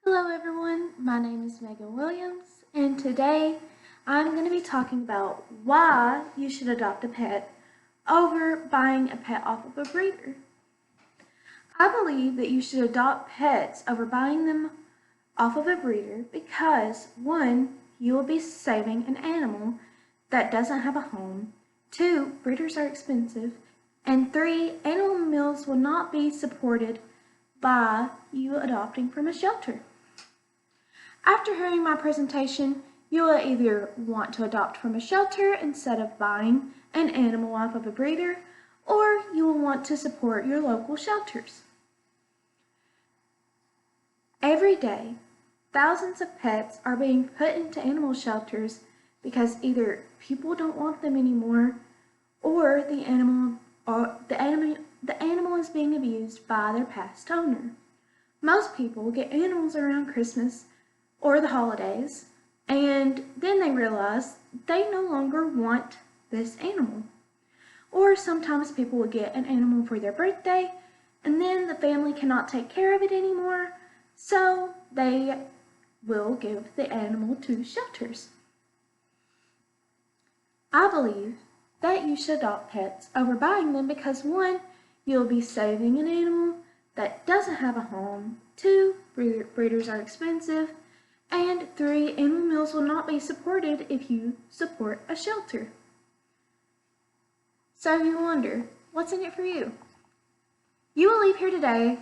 Hello everyone, my name is Megan Williams, and today I'm going to be talking about why you should adopt a pet over buying a pet off of a breeder. I believe that you should adopt pets over buying them off of a breeder because 1. You will be saving an animal that doesn't have a home, 2. Breeders are expensive, and 3. Animal meals will not be supported by you adopting from a shelter. After hearing my presentation, you will either want to adopt from a shelter instead of buying an animal off of a breeder, or you will want to support your local shelters. Every day, thousands of pets are being put into animal shelters because either people don't want them anymore, or the animal is being abused by their past owner. Most people get animals around Christmas or the holidays, and then they realize they no longer want this animal. Or sometimes people will get an animal for their birthday, and then the family cannot take care of it anymore, so they will give the animal to shelters. I believe that you should adopt pets over buying them because 1. You'll be saving an animal that doesn't have a home, 2. Breeders are expensive, and 3. Animal meals will not be supported if you support a shelter. So you wonder, what's in it for you? You will leave here today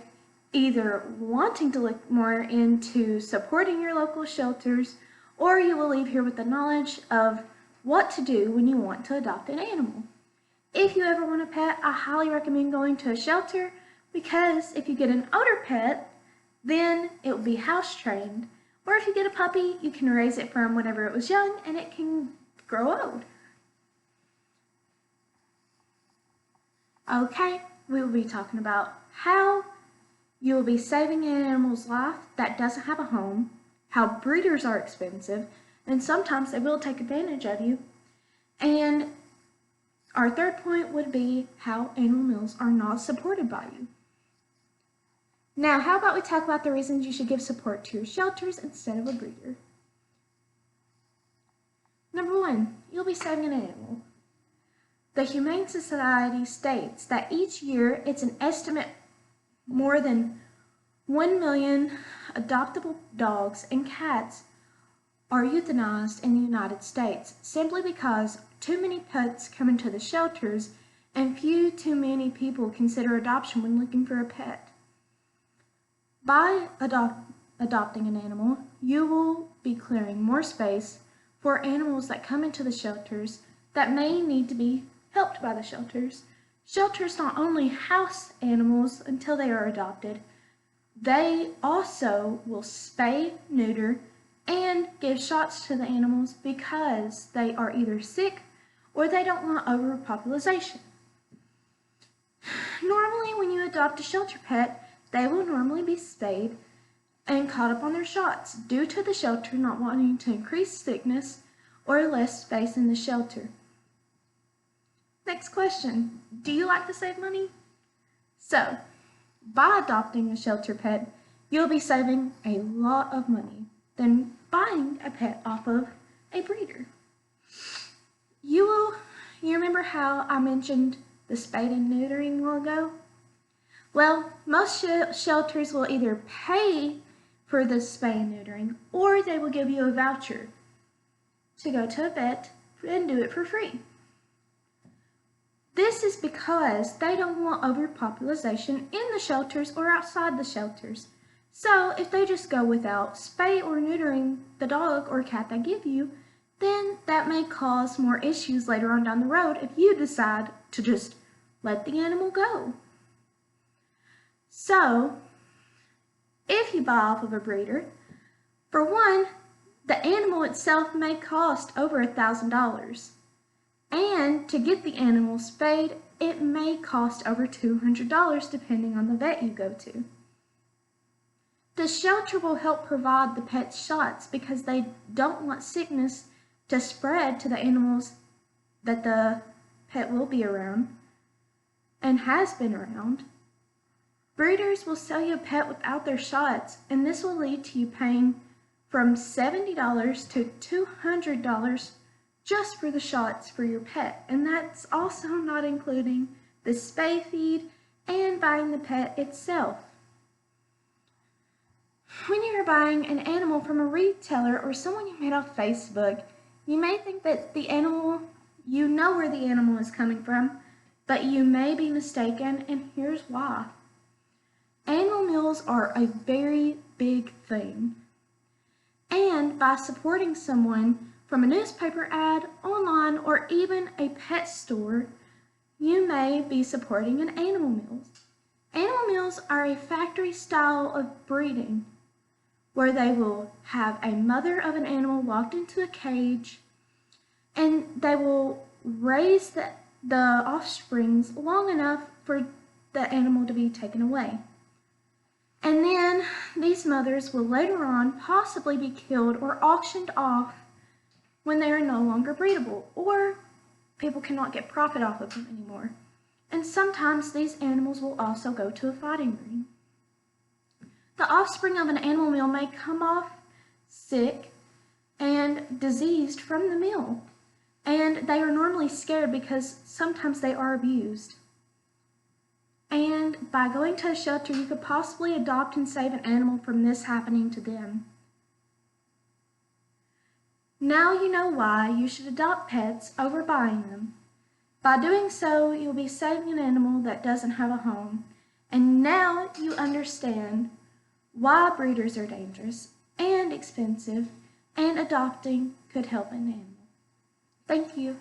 either wanting to look more into supporting your local shelters, or you will leave here with the knowledge of what to do when you want to adopt an animal. If you ever want a pet, I highly recommend going to a shelter because if you get an older pet, then it will be house trained. Or if you get a puppy, you can raise it from whenever it was young and it can grow old. Okay, we will be talking about how you will be saving an animal's life that doesn't have a home, how breeders are expensive, and sometimes they will take advantage of you. And our third point would be how animal meals are not supported by you. Now, how about we talk about the reasons you should give support to your shelters instead of a breeder? Number 1, you'll be saving an animal. The Humane Society states that each year it's an estimate more than 1 million adoptable dogs and cats are euthanized in the United States simply because too many pets come into the shelters and too many people consider adoption when looking for a pet. By adopting an animal, you will be clearing more space for animals that come into the shelters that may need to be helped by the shelters. Shelters not only house animals until they are adopted, they also will spay, neuter, and give shots to the animals because they are either sick or they don't want overpopulation. Normally, when you adopt a shelter pet, they will normally be spayed and caught up on their shots due to the shelter not wanting to increase sickness or less space in the shelter. Next question, do you like to save money? So, by adopting a shelter pet, you'll be saving a lot of money than buying a pet off of a breeder. You remember how I mentioned the spayed and neutering a while ago? Well, most shelters will either pay for the spay and neutering or they will give you a voucher to go to a vet and do it for free. This is because they don't want overpopulation in the shelters or outside the shelters. So if they just go without spay or neutering the dog or cat they give you, then that may cause more issues later on down the road if you decide to just let the animal go. So, if you buy off of a breeder, for 1, the animal itself may cost over $1,000. And to get the animal spayed, it may cost over $200 depending on the vet you go to. The shelter will help provide the pet's shots because they don't want sickness to spread to the animals that the pet will be around and has been around. Breeders will sell you a pet without their shots, and this will lead to you paying from $70 to $200 just for the shots for your pet. And that's also not including the spay feed and buying the pet itself. When you're buying an animal from a retailer or someone you met off Facebook, you may think that you know where the animal is coming from, but you may be mistaken, and here's why. Animal meals are a very big thing. And by supporting someone from a newspaper ad, online, or even a pet store, you may be supporting an animal meal. Animal meals are a factory style of breeding where they will have a mother of an animal locked into a cage, and they will raise the offsprings long enough for the animal to be taken away. And then these mothers will later on possibly be killed or auctioned off when they are no longer breedable, or people cannot get profit off of them anymore. And sometimes these animals will also go to a fighting ring. The offspring of an animal meal may come off sick and diseased from the meal, and they are normally scared because sometimes they are abused. And by going to a shelter, you could possibly adopt and save an animal from this happening to them. Now you know why you should adopt pets over buying them. By doing so, you'll be saving an animal that doesn't have a home. And now you understand why breeders are dangerous and expensive, and adopting could help an animal. Thank you.